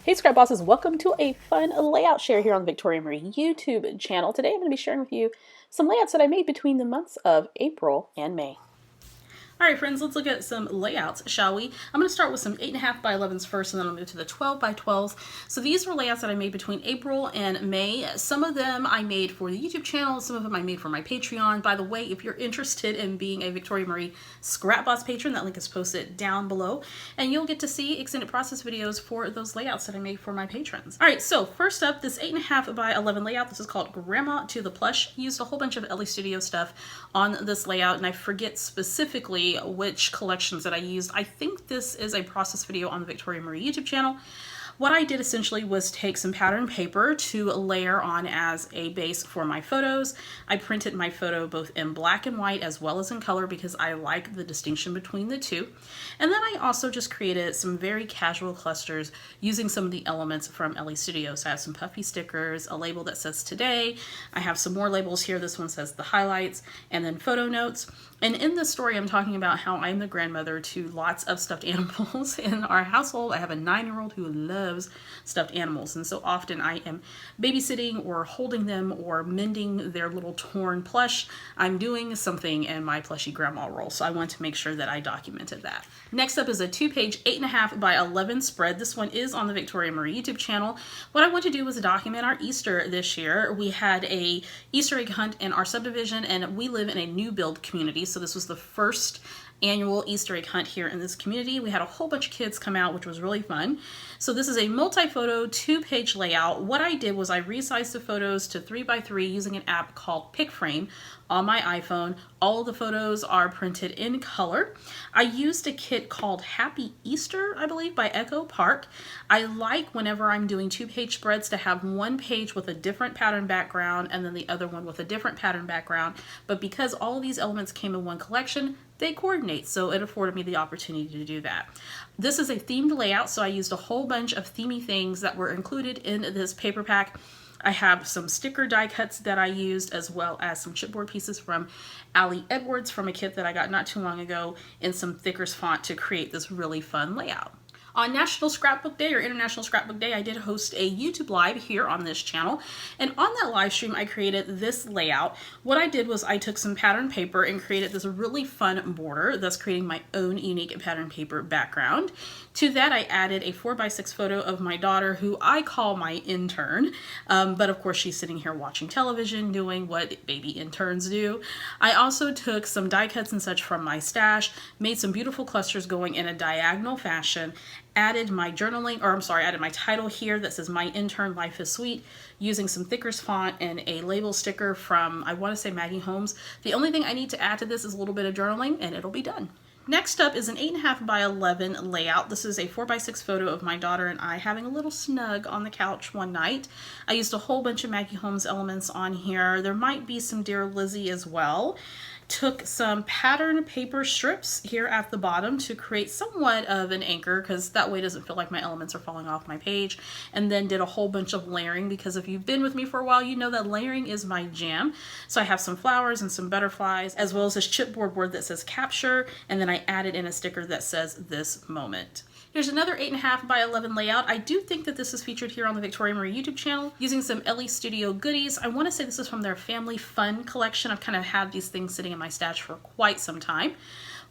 Hey Scrap Bosses, welcome to a fun layout share here on the Victoria Marie YouTube channel. Today I'm going to be sharing with you some layouts that I made between the months of April and May. All right, friends, let's look at some layouts, shall we? I'm going to start with some 8.5 by 11s first, and then I'll move to the 12 by 12s. So these were layouts that I made between April and May. Some of them I made for the YouTube channel, some of them I made for my Patreon. By the way, if you're interested in being a Victoria Marie Scrap Boss patron, that link is posted down below, and you'll get to see extended process videos for those layouts that I made for my patrons. All right, so first up, this 8.5 by 11 layout. This is called Grandma to the Plush. Used a whole bunch of Ellie Studio stuff on this layout, and I forget specifically which collections that I used. I think this is a process video on the Victoria Marie YouTube channel. What I did essentially was take some pattern paper to layer on as a base for my photos. I printed my photo both in black and white as well as in color because I like the distinction between the two. And then I also just created some very casual clusters using some of the elements from Ellie Studio. So I have some puffy stickers, a label that says today. I have some more labels here. This one says the highlights, and then photo notes. And in this story, I'm talking about how I'm the grandmother to lots of stuffed animals in our household. I have a 9-year-old who loves stuffed animals, and so often I am babysitting or holding them or mending their little torn plush. I'm doing something in my plushy grandma role, so I want to make sure that I documented that. Next up is a 2-page 8.5 by 11 spread. This one is on the Victoria Marie YouTube channel. What I want to do was document our Easter this year. We had a Easter egg hunt in our subdivision, and we live in a new build community, so this was the first annual Easter egg hunt here in this community. We had a whole bunch of kids come out, which was really fun. So this is a multi-photo 2-page layout. What I did was I resized the photos to 3x3 using an app called PicFrame on my iPhone. All of the photos are printed in color. I used a kit called Happy Easter, I believe, by Echo Park. I like whenever I'm doing 2-page spreads to have one page with a different pattern background and then the other one with a different pattern background. But because all of these elements came in one collection, they coordinate, so it afforded me the opportunity to do that. This is a themed layout, so I used a whole bunch of themey things that were included in this paper pack. I have some sticker die cuts that I used, as well as some chipboard pieces from Allie Edwards from a kit that I got not too long ago in some thickers font to create this really fun layout. On National Scrapbook Day or International Scrapbook Day, I did host a YouTube live here on this channel. And on that live stream, I created this layout. What I did was I took some pattern paper and created this really fun border, thus creating my own unique pattern paper background. To that, I added a 4x6 photo of my daughter, who I call my intern. But of course, she's sitting here watching television, doing what baby interns do. I also took some die cuts and such from my stash, made some beautiful clusters going in a diagonal fashion, added my added my title here that says My Intern Life is Sweet using some thickers font and a label sticker from, I want to say, Maggie Holmes. The only thing I need to add to this is a little bit of journaling and it'll be done. Next up is an 8.5 by 11 layout. This is a 4x6 photo of my daughter and I having a little snug on the couch one night. I used a whole bunch of Maggie Holmes elements on here. There might be some Dear Lizzie as well. Took some pattern paper strips here at the bottom to create somewhat of an anchor, because that way it doesn't feel like my elements are falling off my page, and then did a whole bunch of layering, because if you've been with me for a while, you know that layering is my jam. So I have some flowers and some butterflies, as well as this chipboard board that says capture, and then I added in a sticker that says this moment. Here's another 8.5 by 11 layout. I do think that this is featured here on the Victoria Marie YouTube channel using some Ellie Studio goodies. I want to say this is from their Family Fun collection. I've kind of had these things sitting in my stash for quite some time.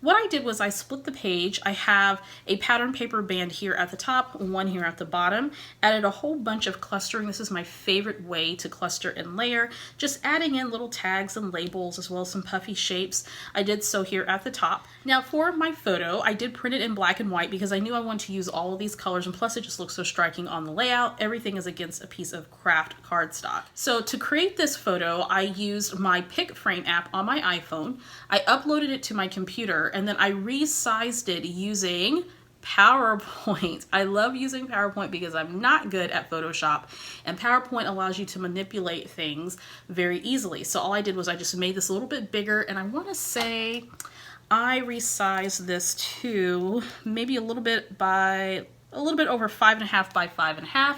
What I did was I split the page. I have a pattern paper band here at the top, one here at the bottom. Added a whole bunch of clustering. This is my favorite way to cluster and layer. Just adding in little tags and labels as well as some puffy shapes. I did so here at the top. Now for my photo, I did print it in black and white because I knew I wanted to use all of these colors, and plus it just looks so striking on the layout. Everything is against a piece of craft cardstock. So to create this photo, I used my PicFrame app on my iPhone. I uploaded it to my computer, and then I resized it using PowerPoint. I love using PowerPoint because I'm not good at Photoshop, and PowerPoint allows you to manipulate things very easily. So all I did was I just made this a little bit bigger, and I want to say I resized this to maybe a little bit by a little bit over 5.5 by 5.5,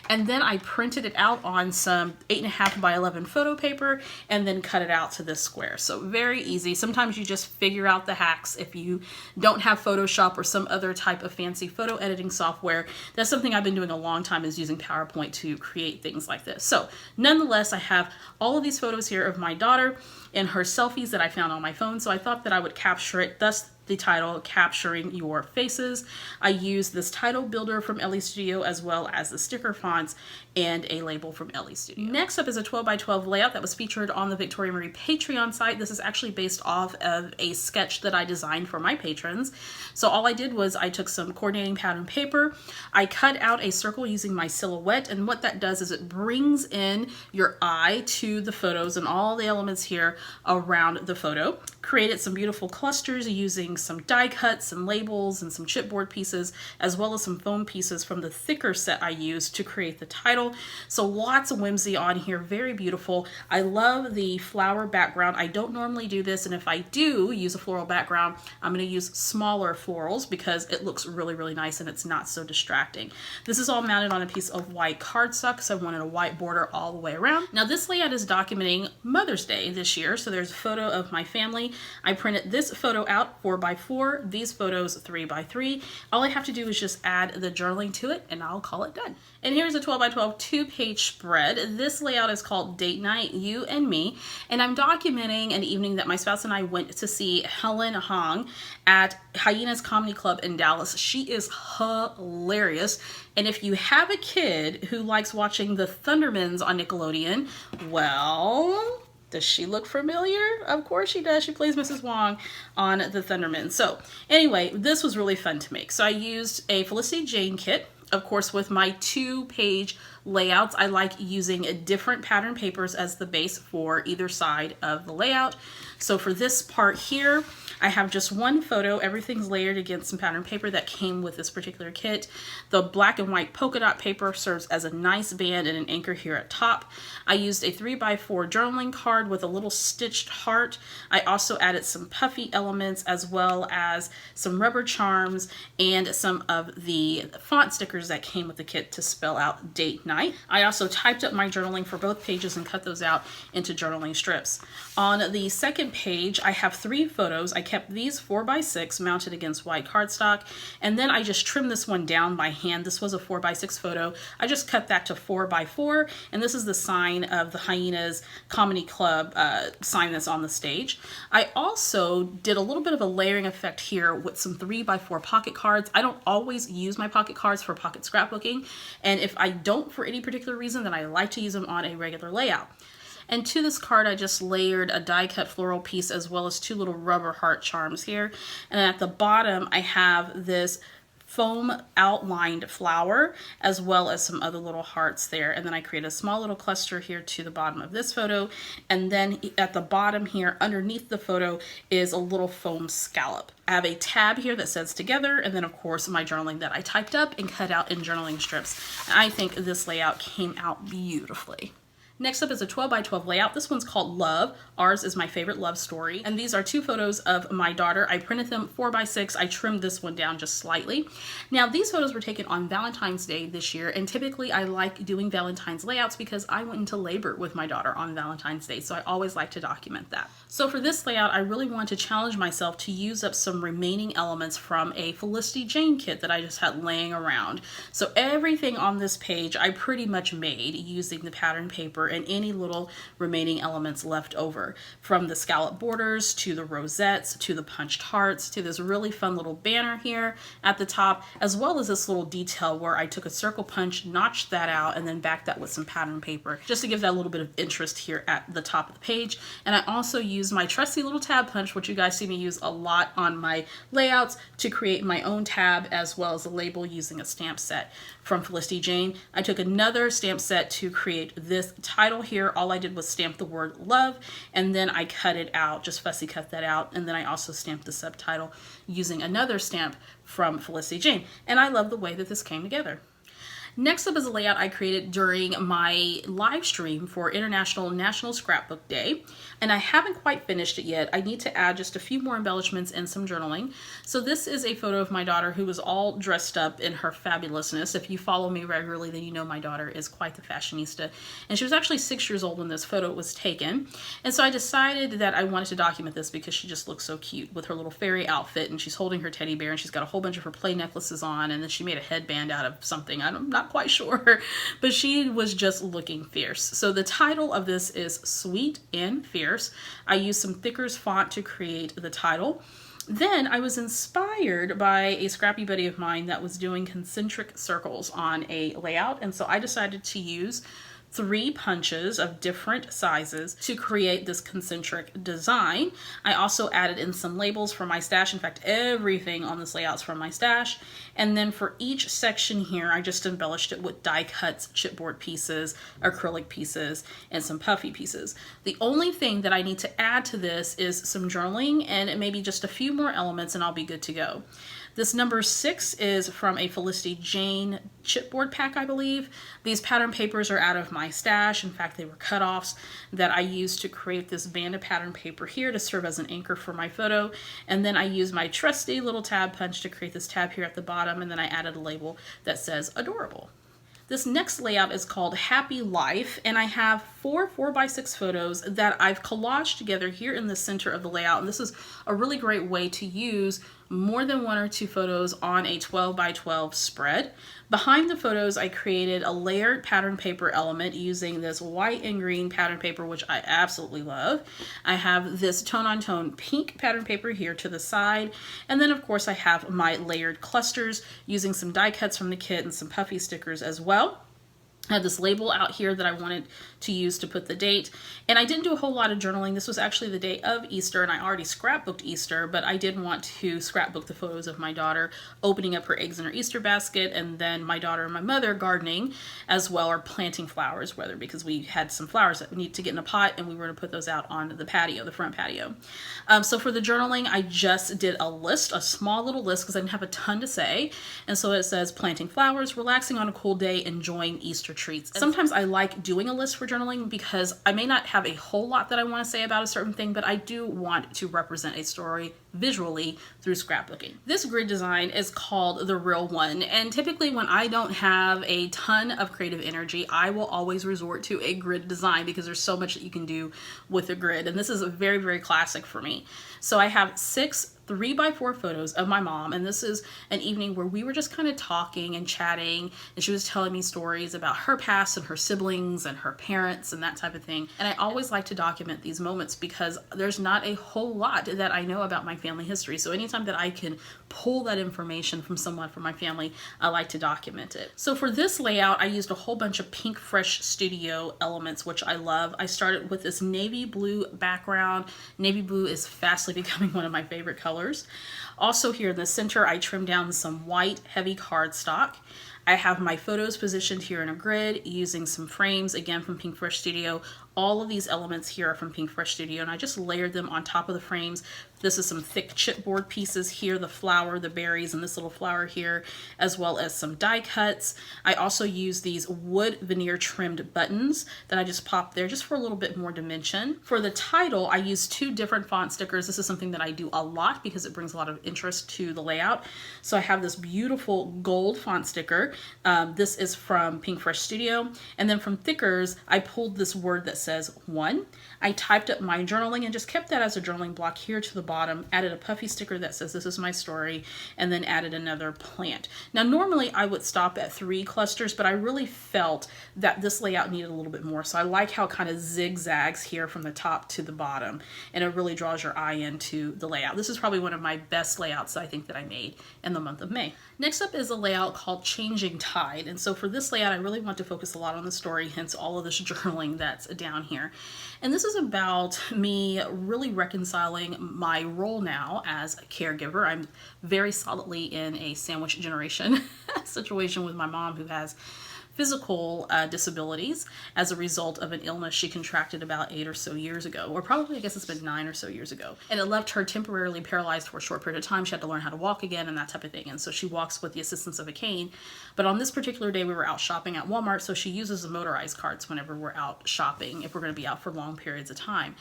and then I printed it out on some 8.5 by 11 photo paper and then cut it out to this square. So very easy. Sometimes you just figure out the hacks if you don't have Photoshop or some other type of fancy photo editing software. That's something I've been doing a long time, is using PowerPoint to create things like this. So nonetheless, I have all of these photos here of my daughter and her selfies that I found on my phone. So I thought that I would capture it, thus the title, Capturing Your Faces. I used this title builder from LE Studio, as well as the sticker fonts and a label from LE Studio. Next up is a 12 by 12 layout that was featured on the Victoria Marie Patreon site. This is actually based off of a sketch that I designed for my patrons. So all I did was I took some coordinating pattern paper, I cut out a circle using my silhouette, and what that does is it brings in your eye to the photos and all the elements here around the photo. Created some beautiful clusters using some die cuts and labels and some chipboard pieces, as well as some foam pieces from the thicker set I used to create the title. So lots of whimsy on here, very beautiful. I love the flower background. I don't normally do this, and if I do use a floral background, I'm going to use smaller florals because it looks really, really nice and it's not so distracting. This is all mounted on a piece of white cardstock, so I wanted a white border all the way around. Now this layout is documenting Mother's Day this year, so there's a photo of my family. I printed this photo out 4x4, these photos 3x3. All I have to do is just add the journaling to it and I'll call it done. And here's a 12 by 12 2-page spread. This layout is called Date Night, You and Me, and I'm documenting an evening that my spouse and I went to see Helen Hong at Hyenas Comedy Club in Dallas. She is hilarious, and if you have a kid who likes watching the Thundermans on Nickelodeon, well, does she look familiar? Of course she does. She plays Mrs. Wong on the Thundermans. So anyway, this was really fun to make. So I used a Felicity Jane kit. Of course, with my 2-page layouts, I like using different pattern papers as the base for either side of the layout. So for this part here, I have just one photo. Everything's layered against some pattern paper that came with this particular kit. The black and white polka dot paper serves as a nice band and an anchor here at top. I used a 3x4 journaling card with a little stitched heart. I also added some puffy elements, as well as some rubber charms and some of the font stickers that came with the kit to spell out Date Night. I also typed up my journaling for both pages and cut those out into journaling strips. On the second page, I have 3 photos. I kept these 4x6 mounted against white cardstock, and then I just trimmed this one down by hand. This was a 4x6 photo. I just cut that to 4x4, and this is the sign of the Hyenas Comedy Club sign that's on the stage. I also did a little bit of a layering effect here with some 3x4 pocket cards. I don't always use my pocket cards for pocket scrapbooking, and if I don't for any particular reason, then I like to use them on a regular layout. And to this card, I just layered a die cut floral piece, as well as 2 little rubber heart charms here. And at the bottom, I have this foam outlined flower, as well as some other little hearts there. And then I created a small little cluster here to the bottom of this photo. And then at the bottom here, underneath the photo, is a little foam scallop. I have a tab here that says Together, and then of course my journaling that I typed up and cut out in journaling strips. And I think this layout came out beautifully. Next up is a 12 by 12 layout. This one's called Love. Ours is my favorite love story. And these are 2 photos of my daughter. I printed them 4x6. I trimmed this one down just slightly. Now, these photos were taken on Valentine's Day this year, and typically I like doing Valentine's layouts because I went into labor with my daughter on Valentine's Day, so I always like to document that. So for this layout, I really want to challenge myself to use up some remaining elements from a Felicity Jane kit that I just had laying around. So everything on this page I pretty much made using the pattern paper and any little remaining elements left over, from the scallop borders to the rosettes to the punched hearts to this really fun little banner here at the top, as well as this little detail where I took a circle punch, notched that out, and then backed that with some pattern paper just to give that a little bit of interest here at the top of the page. And I also used my trusty little tab punch, which you guys see me use a lot on my layouts, to create my own tab, as well as a label using a stamp set from Felicity Jane. I took another stamp set to create this title here. All I did was stamp the word love, and then I cut it out, just fussy cut that out, and then I also stamped the subtitle using another stamp from Felicity Jane. And I love the way that this came together. Next up is a layout I created during my live stream for National Scrapbook Day, and I haven't quite finished it yet. I need to add just a few more embellishments and some journaling. So this is a photo of my daughter who was all dressed up in her fabulousness. If you follow me regularly, then you know my daughter is quite the fashionista, and she was actually 6 years old when this photo was taken. And so I decided that I wanted to document this because she just looks so cute with her little fairy outfit, and she's holding her teddy bear, and she's got a whole bunch of her play necklaces on, and then she made a headband out of something. I'm not quite sure, but she was just looking fierce. So the title of this is Sweet and Fierce. I used some Thickers font to create the title. Then I was inspired by a scrappy buddy of mine that was doing concentric circles on a layout, and so I decided to use 3 punches of different sizes to create this concentric design. I also added in some labels from my stash. In fact, everything on this layout's from my stash. And then for each section here, I just embellished it with die cuts, chipboard pieces, acrylic pieces, and some puffy pieces. The only thing that I need to add to this is some journaling and maybe just a few more elements, and I'll be good to go. This number 6 is from a Felicity Jane chipboard pack, I believe. These pattern papers are out of my stash. In fact, they were cutoffs that I used to create this band of pattern paper here to serve as an anchor for my photo. And then I used my trusty little tab punch to create this tab here at the bottom, and then I added a label that says adorable. This next layout is called Happy Life, and I have 4 4x6 photos that I've collaged together here in the center of the layout. And this is a really great way to use more than 1 or 2 photos on a 12x12 spread. Behind the photos, I created a layered pattern paper element using this white and green pattern paper, which I absolutely love. I have this tone-on-tone pink pattern paper here to the side. And then, of course, I have my layered clusters using some die cuts from the kit and some puffy stickers as well. I had this label out here that I wanted to use to put the date, and I didn't do a whole lot of journaling. This was actually the day of Easter, and I already scrapbooked Easter, but I did want to scrapbook the photos of my daughter opening up her eggs in her Easter basket, and then my daughter and my mother gardening as well, or planting flowers, whether because we had some flowers that we need to get in a pot, and we were going to put those out on the patio, the front patio. So for the journaling, I just did a list, a small little list, because I didn't have a ton to say, and so it says planting flowers, relaxing on a cool day, enjoying Easter treats. Sometimes I like doing a list for journaling because I may not have a whole lot that I want to say about a certain thing, but I do want to represent a story visually through scrapbooking. This grid design is called The Real One, and typically when I don't have a ton of creative energy, I will always resort to a grid design because there's so much that you can do with a grid, and this is a very, very classic for me. So I have 6 3x4 photos of my mom, and this is an evening where we were just kind of talking and chatting, and she was telling me stories about her past and her siblings and her parents and that type of thing. And I always like to document these moments because there's not a whole lot that I know about my family history. So anytime that I can pull that information from someone from my family, I like to document it. So for this layout, I used a whole bunch of Pink Fresh Studio elements, which I love. I started with this navy blue background. Navy blue is fastly becoming one of my favorite colors. Also here in the center, I trimmed down some white heavy cardstock. I have my photos positioned here in a grid using some frames, again from Pink Fresh Studio. All of these elements here are from Pink Fresh Studio, and I just layered them on top of the frames. This is some thick chipboard pieces here, the flower, the berries, and this little flower here, as well as some die cuts. I also use these wood veneer trimmed buttons that I just popped there just for a little bit more dimension. For the title, I used 2 different font stickers. This is something that I do a lot because it brings a lot of interest to the layout. So I have this beautiful gold font sticker. This is from Pink Fresh Studio. And then from Thickers, I pulled this word that says 1. I typed up my journaling and just kept that as a journaling block here to the bottom, added a puffy sticker that says this is my story, and then added another plant. Now normally I would stop at 3 clusters, but I really felt that this layout needed a little bit more. So I like how it kind of zigzags here from the top to the bottom, and it really draws your eye into the layout. This is probably one of my best layouts I think that I made in the month of May. Next up is a layout called Changing Tide, and so for this layout I really want to focus a lot on the story, hence all of this journaling that's down here. And this is about me really reconciling my role now as a caregiver. I'm very solidly in a sandwich generation situation with my mom, who has physical disabilities as a result of an illness she contracted about 8 or so years ago, or probably, I guess it's been 9 or so years ago. And it left her temporarily paralyzed for a short period of time. She had to learn how to walk again and that type of thing. And so she walks with the assistance of a cane. But on this particular day, we were out shopping at Walmart, so she uses the motorized carts whenever we're out shopping, if we're going to be out for long periods of time.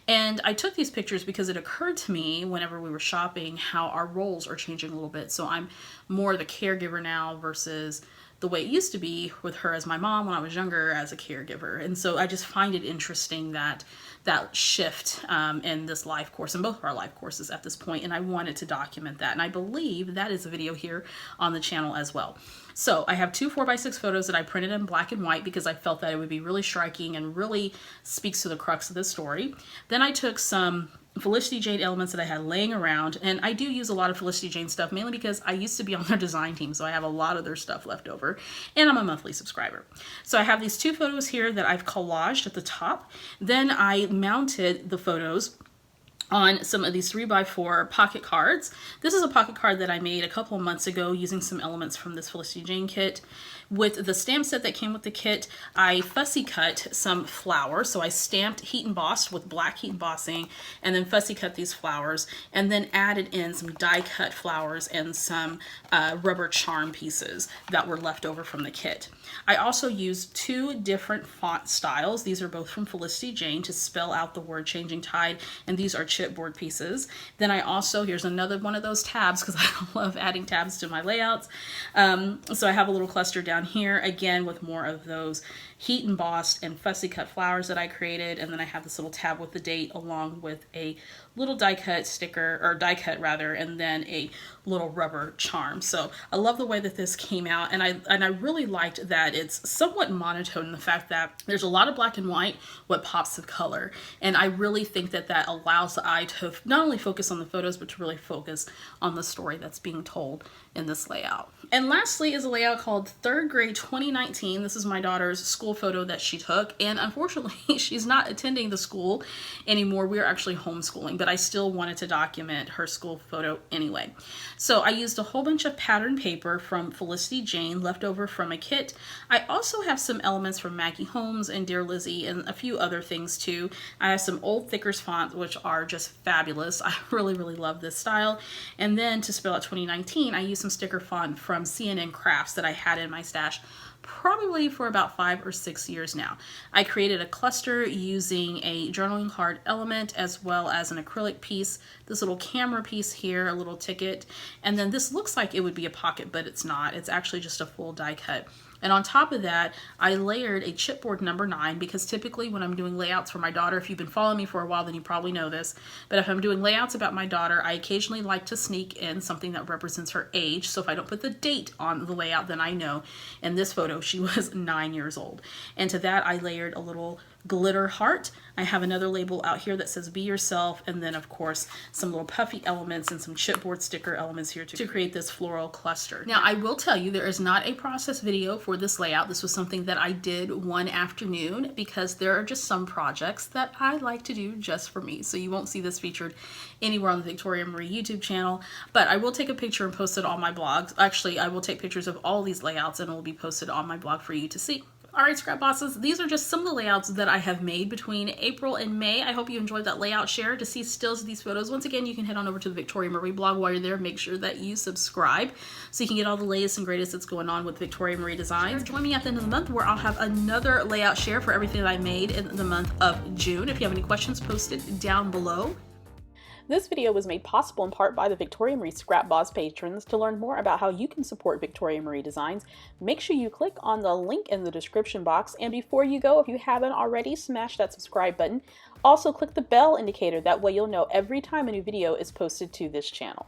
And I took these pictures because it occurred to me whenever we were shopping how our roles are changing a little bit. So I'm more the caregiver now versus the way it used to be with her as my mom when I was younger as a caregiver. And so I just find it interesting that shift in this life course, in both of our life courses at this point, and I wanted to document that. And I believe that is a video here on the channel as well. So I have two 4x6 photos that I printed in black and white because I felt that it would be really striking and really speaks to the crux of the story. Then I took some Felicity Jane elements that I had laying around, and I do use a lot of Felicity Jane stuff mainly because I used to be on their design team, so I have a lot of their stuff left over, and I'm a monthly subscriber. So I have these two photos here that I've collaged at the top. Then I mounted the photos on some of these 3x4 pocket cards. This is a pocket card that I made a couple of months ago using some elements from this Felicity Jane kit. With the stamp set that came with the kit, I fussy cut some flowers. So I stamped heat embossed with black heat embossing, and then fussy cut these flowers, and then added in some die cut flowers and some rubber charm pieces that were left over from the kit. I also used two different font styles. These are both from Felicity Jane to spell out the word Changing Tide, and these are chipboard pieces. Then I also, here's another one of those tabs because I love adding tabs to my layouts. So I have a little cluster down here again with more of those heat embossed and fussy cut flowers that I created, and then I have this little tab with the date along with a little die cut sticker, or die cut rather, and then a little rubber charm. So I love the way that this came out, and I really liked that it's somewhat monotone in the fact that there's a lot of black and white with pops of color, and I really think that that allows the eye to not only focus on the photos but to really focus on the story that's being told in this layout. And lastly is a layout called 3rd Grade 2019. This is my daughter's school photo that she took, and unfortunately she's not attending the school anymore. We are actually homeschooling, but I still wanted to document her school photo anyway. So I used a whole bunch of pattern paper from Felicity Jane left over from a kit. I also have some elements from Maggie Holmes and Dear Lizzie and a few other things too. I have some old Thickers fonts which are just fabulous. I really love this style. And then to spell out 2019, I used some sticker font from CNN Crafts that I had in my stash probably for about 5 or 6 years now. I created a cluster using a journaling card element as well as an acrylic piece, this little camera piece here, a little ticket, and then this looks like it would be a pocket, but it's not. It's actually just a full die cut. And on top of that, I layered a chipboard number 9 because typically when I'm doing layouts for my daughter, if you've been following me for a while, then you probably know this, but if I'm doing layouts about my daughter, I occasionally like to sneak in something that represents her age. So if I don't put the date on the layout, then I know in this photo she was 9 years old. And to that, I layered a little glitter heart. I have another label out here that says Be Yourself, and then of course some little puffy elements and some chipboard sticker elements here to create this floral cluster. Now I will tell you there is not a process video for this layout. This was something that I did one afternoon because there are just some projects that I like to do just for me. So you won't see this featured anywhere on the Victoria Marie YouTube channel, but I will take a picture and post it on my blog. Actually, I will take pictures of all these layouts and it will be posted on my blog for you to see. All right, scrap bosses, these are just some of the layouts that I have made between April and May. I hope you enjoyed that layout share. To see stills of these photos, once again, you can head on over to the Victoria Marie blog. While you're there, make sure that you subscribe so you can get all the latest and greatest that's going on with Victoria Marie Designs. Join me at the end of the month where I'll have another layout share for everything that I made in the month of June. If you have any questions, post it down below. This video was made possible in part by the Victoria Marie Scrap Boss patrons. To learn more about how you can support Victoria Marie Designs, make sure you click on the link in the description box. And before you go, if you haven't already, smash that subscribe button. Also click the bell indicator, that way you'll know every time a new video is posted to this channel.